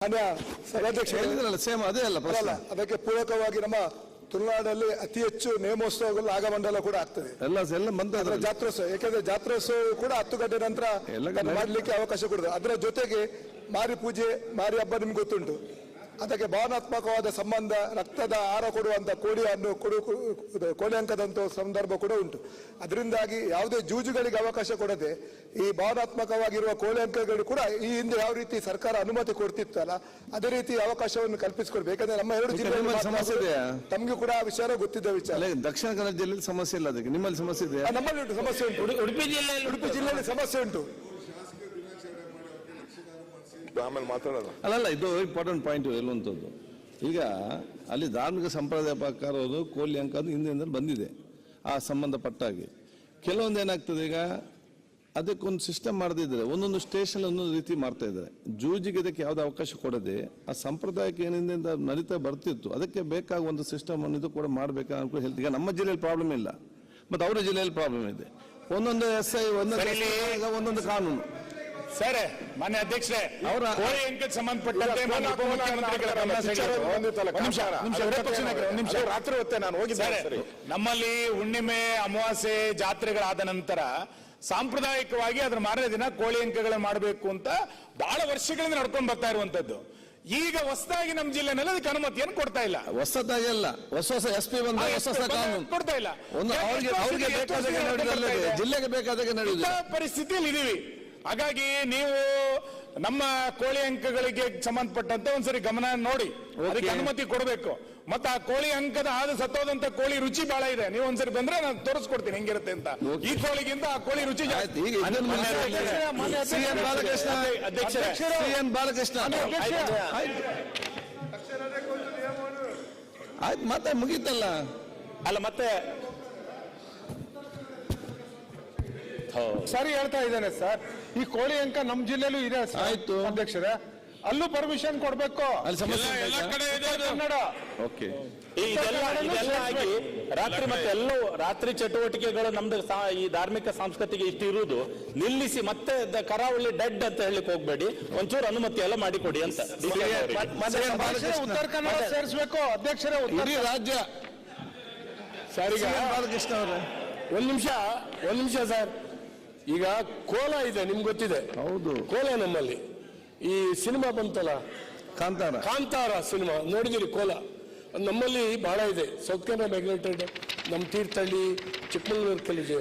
ಸಭಾಧ್ಯಕ್ಷ ಸೇಮ್ ಅದೇ ಅಲ್ಲ ಪ್ರಶ್ನೆ. ಅದಕ್ಕೆ ಪೂರಕವಾಗಿ ನಮ್ಮ ತುಳುನಾಡಲ್ಲಿ ಅತಿ ಹೆಚ್ಚು ನೇಮೋತ್ಸವಗಳು ನಾಗಮಂಡಲ ಕೂಡ ಆಗ್ತದೆ ಜಾತ್ರೋತ್ಸವ. ಯಾಕಂದ್ರೆ ಜಾತ್ರೋತ್ಸವ ಕೂಡ 10 ಗಂಟೆ ನಂತರ ಮಾಡಲಿಕ್ಕೆ ಅವಕಾಶ ಕೊಡುತ್ತೆ. ಅದರ ಜೊತೆಗೆ ಮಾರಿ ಪೂಜೆ, ಮಾರಿ ಹಬ್ಬ ನಿಮ್ಗೆ ಗೊತ್ತುಂಟು. ಅದಕ್ಕೆ ಭಾವನಾತ್ಮಕವಾದ ಸಂಬಂಧ, ರಕ್ತದ ಆಹಾರ ಕೊಡುವಂತ ಕೋಳಿಯನ್ನು ಕೋಳಿ ಅಂಕದಂತ ಸಂದರ್ಭ ಕೂಡ ಉಂಟು. ಅದರಿಂದಾಗಿ ಯಾವುದೇ ಜೂಜುಗಳಿಗೆ ಅವಕಾಶ ಕೊಡದೆ ಈ ಭಾವನಾತ್ಮಕವಾಗಿರುವ ಕೋಳಿ ಅಂಕಗಳು ಕೂಡ ಈ ಹಿಂದೆ ಯಾವ ರೀತಿ ಸರ್ಕಾರ ಅನುಮತಿ ಕೊಡ್ತಿತ್ತಲ್ಲ ಅದೇ ರೀತಿ ಅವಕಾಶವನ್ನು ಕಲ್ಪಿಸಿಕೊಡ್ಬೇಕು. ಯಾಕಂದ್ರೆ ನಮ್ಮ 2 ಜಿಲ್ಲೆಯಲ್ಲಿ ಸಮಸ್ಯೆ ಇದೆ, ತಮ್ಗೆ ಕೂಡ ಆ ವಿಚಾರ ಗೊತ್ತಿದ್ದ ವಿಚಾರ. ದಕ್ಷಿಣ ಕನ್ನಡ ಜಿಲ್ಲೆಯಲ್ಲಿ ಸಮಸ್ಯೆ ಇಲ್ಲ, ಅದಕ್ಕೆ ನಿಮ್ಮಲ್ಲಿ ಸಮಸ್ಯೆ ಇದೆ. ನಮ್ಮಲ್ಲಿ ಉಂಟು ಸಮಸ್ಯೆ ಉಂಟು. ಉಡುಪಿ ಜಿಲ್ಲೆಯಲ್ಲಿ ಸಮಸ್ಯೆ ಉಂಟು. ಆಮೇಲೆ ಮಾತಾಡೋಣ. ಅಲ್ಲ, ಇದು ಇಂಪಾರ್ಟೆಂಟ್ ಪಾಯಿಂಟ್ ಎಲ್ಲುವಂಥದ್ದು. ಈಗ ಅಲ್ಲಿ ಧಾರ್ಮಿಕ ಸಂಪ್ರದಾಯ ಪ್ರಕಾರ ಕೋಳಿ ಅಂಕ ಅದು ಹಿಂದೆ ಬಂದಿದೆ. ಆ ಸಂಬಂಧಪಟ್ಟಾಗಿ ಕೆಲವೊಂದು ಏನಾಗ್ತದೆ, ಈಗ ಅದಕ್ಕೊಂದು ಸಿಸ್ಟಮ್ ಮಾಡದಿದ್ರೆ ಒಂದೊಂದು ಸ್ಟೇಷನ್ ಒಂದೊಂದು ರೀತಿ ಮಾಡ್ತಾ ಇದ್ದಾರೆ. ಜೂಜಿಗೆ ಇದಕ್ಕೆ ಯಾವುದೇ ಅವಕಾಶ ಕೊಡದೆ ಆ ಸಂಪ್ರದಾಯಕ್ಕೆ ಏನಿಂದ ನಡೀತಾ ಬರ್ತಿತ್ತು, ಅದಕ್ಕೆ ಬೇಕಾಗ ಒಂದು ಸಿಸ್ಟಮ್ ಅನ್ನೋದು ಕೂಡ ಮಾಡಬೇಕಾ ಅಂತ ಹೇಳ್ತೀವಿ. ಈಗ ನಮ್ಮ ಜಿಲ್ಲೆಯಲ್ಲಿ ಪ್ರಾಬ್ಲಮ್ ಇಲ್ಲ, ಮತ್ತು ಅವರ ಜಿಲ್ಲೆಯಲ್ಲಿ ಪ್ರಾಬ್ಲಮ್ ಇದೆ. ಒಂದೊಂದು SI ಒಂದೊಂದು ಕಾನೂನು. ಸರ್, ಮಾನ್ಯ ಅಧ್ಯಕ್ಷರೇ, ಅವರ ಕೋಳಿ ಅಂಕಕ್ಕೆ ಸಂಬಂಧಪಟ್ಟಂತೆ ರಾತ್ರಿ ಹೊತ್ತೆ ನಾನು ಹೋಗಿದ್ದೆ. ನಮ್ಮಲ್ಲಿ ಹುಣ್ಣಿಮೆ, ಅಮಾವಾಸ್ಯೆ, ಜಾತ್ರೆಗಳಾದ ನಂತರ ಸಾಂಪ್ರದಾಯಿಕವಾಗಿ ಅದರ ಮಾರನೇ ದಿನ ಕೋಳಿ ಅಂಕಗಳನ್ನು ಮಾಡಬೇಕು ಅಂತ ಬಹಳ ವರ್ಷಗಳಿಂದ ನಡ್ಕೊಂಡು ಬರ್ತಾ ಇರುವಂತದ್ದು. ಈಗ ಹೊಸದಾಗಿ ನಮ್ಮ ಜಿಲ್ಲೆನಲ್ಲಿ ಅದಕ್ಕೆ ಅನುಮತಿಯನ್ನು ಕೊಡ್ತಾ ಇಲ್ಲ. ಹೊಸದಾಗಿ ಅಲ್ಲ, ಹೊಸ SP ಬಂದ ಹೊಸ ಕಾನೂನು ಕೊಡ್ತಾ ಇಲ್ಲ. ಜಿಲ್ಲೆಗೆ ಬೇಕಾದಾಗ ನಡೆಯುವ ಪರಿಸ್ಥಿತಿಯಲ್ಲಿ ಇದೀವಿ. ಹಾಗಾಗಿ ನೀವು ನಮ್ಮ ಕೋಳಿ ಅಂಕಗಳಿಗೆ ಸಂಬಂಧಪಟ್ಟಂತೆ ಒಂದ್ಸರಿ ಗಮನ ನೋಡಿ, ಅದಕ್ಕೆ ಅನುಮತಿ ಕೊಡಬೇಕು. ಮತ್ತೆ ಆ ಕೋಳಿ ಅಂಕದ ಸತ್ತೋದಂತ ಕೋಳಿ ರುಚಿ ಬಹಳ ಇದೆ. ನೀವು ಒಂದ್ಸರಿ ಬಂದ್ರೆ ನಾನು ತೋರಿಸ್ಕೊಡ್ತೀನಿ ಹೆಂಗಿರುತ್ತೆ ಅಂತ. ಈ ಕೋಳಿಗಿಂತ ಆ ಕೋಳಿ ರುಚಿ ಜಾಸ್ತಿ. ಬಾಲಕೃಷ್ಣ ಆಯ್ತು, ಮತ್ತೆ ಮುಗೀತಲ್ಲ. ಅಲ್ಲ, ಮತ್ತೆ ಸರಿ ಹೇಳ್ತಾ ಇದ್ದೇನೆ ಸರ್. ಈ ಕೋಳಿ ಅಂಕ ನಮ್ಮ ಜಿಲ್ಲೆಯಲ್ಲೂ ಇದೆ. ಆಯ್ತು ಅಧ್ಯಕ್ಷರೇ, ಅಲ್ಲೂ ಪರ್ಮಿಷನ್ ಕೊಡ್ಬೇಕು. ಅಲ್ಲಿ ಸಮಸ್ಯೆ ಕನ್ನಡ ಇದೆಲ್ಲ ಆಗಿ ರಾತ್ರಿ ಮತ್ತೆ ಎಲ್ಲವೂ ರಾತ್ರಿ ಚಟುವಟಿಕೆಗಳು ನಮ್ದು ಈ ಧಾರ್ಮಿಕ ಸಾಂಸ್ಕೃತಿಕ ಇಷ್ಟು ಇರುವುದು ನಿಲ್ಲಿಸಿ ಮತ್ತೆ ಕರಾವಳಿ ಡೆಡ್ ಅಂತ ಹೇಳಲಿಕ್ಕೆ ಹೋಗ್ಬೇಡಿ. ಒಂಚೂರು ಅನುಮತಿ ಎಲ್ಲ ಮಾಡಿಕೊಡಿ ಅಂತ ಉತ್ತರ ಕನ್ನಡ ಸೇರಿಸಬೇಕು ಅಧ್ಯಕ್ಷರೇ. ಇಡೀ ರಾಜ್ಯ ಬಾಲಕೃಷ್ಣ ಅವರೇ, ಒಂದ್ ನಿಮಿಷ ಸರ್. ಈಗ ಕೋಲ ಇದೆ, ನಿಮ್ಗೆ ಗೊತ್ತಿದೆ. ಹೌದು, ಕೋಲ ನಮ್ಮಲ್ಲಿ ಈ ಸಿನಿಮಾ ಬಂತಲ್ಲ, ಕಾಂತಾರ ಸಿನಿಮಾ ನೋಡಿದಿರಿ. ಕೋಲ ನಮ್ಮಲ್ಲಿ ಬಹಳ ಇದೆ. ಸೌತ್ ಕನ್ನಡ ಮ್ಯಾಗ್ನೆಟೆಡ್, ನಮ್ಮ ತೀರ್ಥಹಳ್ಳಿ, ಚಿಕ್ಕಮಗಳೂರು ಕೆಲವು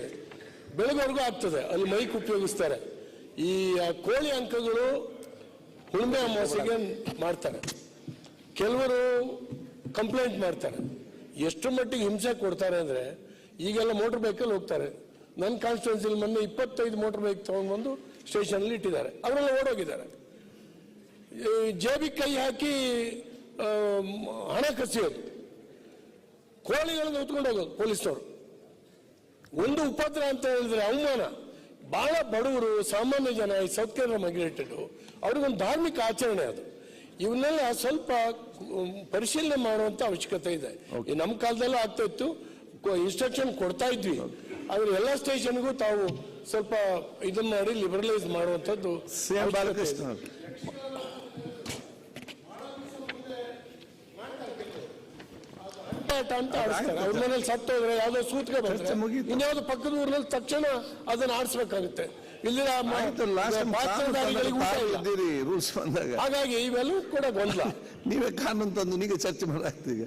ಬೆಳಗ್ವರೆಗೂ ಆಗ್ತದೆ. ಅಲ್ಲಿ ಮೈಕ್ ಉಪಯೋಗಿಸ್ತಾರೆ. ಈ ಕೋಳಿ ಅಂಕಗಳು ಹುಣ್ಣಿಮೆ ಅಮಾವಾಸ್ಯೆಗೆ ಮಾಡ್ತಾರೆ. ಕೆಲವರು ಕಂಪ್ಲೇಂಟ್ ಮಾಡ್ತಾರೆ. ಎಷ್ಟು ಮಟ್ಟಿಗೆ ಹಿಂಸೆ ಕೊಡ್ತಾರೆ ಅಂದ್ರೆ, ಈಗೆಲ್ಲ ಮೋಟರ್ ಬೈಕಲ್ಲಿ ಹೋಗ್ತಾರೆ. ನನ್ನ ಕಾನ್ಸ್ಟಿಟ್ಯೂನ್ಸಿಲಿ ಮೊನ್ನೆ 25 ಮೋಟರ್ ಬೈಕ್ ತಗೊಂಡು ಬಂದು ಸ್ಟೇಷನ್ ಅಲ್ಲಿ ಇಟ್ಟಿದ್ದಾರೆ. ಅವರೆಲ್ಲ ಓಡೋಗಿದ್ದಾರೆ. ಜೇಬಿಗೆ ಕೈ ಹಾಕಿ ಹಣ ಕಸಿಯೋದು, ಕೋಳಿಗಳನ್ನು ಹೊತ್ಕೊಂಡು ಹೋಗೋದು ಪೊಲೀಸ್ನವರು. ಒಂದು ಉಪದ್ರ ಅಂತ ಹೇಳಿದ್ರೆ ಅವಮಾನ. ಬಹಳ ಬಡವರು, ಸಾಮಾನ್ಯ ಜನ, ಈ ಸೌತ್ ಕೇರಳ ಮೈಗ್ರೇಟೆಡ್, ಅವ್ರಿಗೊಂದು ಧಾರ್ಮಿಕ ಆಚರಣೆ ಅದು. ಇವನ್ನೆಲ್ಲ ಸ್ವಲ್ಪ ಪರಿಶೀಲನೆ ಮಾಡುವಂತ ಅವಶ್ಯಕತೆ ಇದೆ. ನಮ್ಮ ಕಾಲದಲ್ಲೂ ಆಗ್ತಾ ಇತ್ತು, ಇನ್ಸ್ಟ್ರಕ್ಷನ್ ಕೊಡ್ತಾ ಇದ್ವಿ. ಆದ್ರೆ ಎಲ್ಲ ಸ್ಟೇಷನ್ಗೂ ತಾವು ಸ್ವಲ್ಪ ಇದನ್ನ ಮಾಡಿ ಲಿಬರಲೈಸ್ ಮಾಡುವಂತದ್ದು. ಬಾಲಕೃಷ್ಣ ಅಂತ ಆಡಿಸ್ತಾರೆ. ಅವ್ರ ಮನೇಲಿ ಸತ್ತೋದ್ರೆ ಯಾವ್ದೋ ಸೂತ್ಗೆ ಬಂದ್ರೆ ಇನ್ಯಾವ್ದು ಪಕ್ಕದ ಊರಿನಲ್ಲಿ ತಕ್ಷಣ ಅದನ್ನ ಆಡಿಸ್ಬೇಕಾಗುತ್ತೆ. ಇಲ್ಲಿ ರೂಲ್ಸ್ ಬಂದಾಗ ಹಾಗಾಗಿ ಇವೆಲ್ಲವೂ ಕೂಡ ಗೊಂದಲ. ನೀವೇ ಕಾನೂನು ತಂದು ನೀವೇ ಚರ್ಚೆ ಮಾಡಾಗ್ತೀವಿ.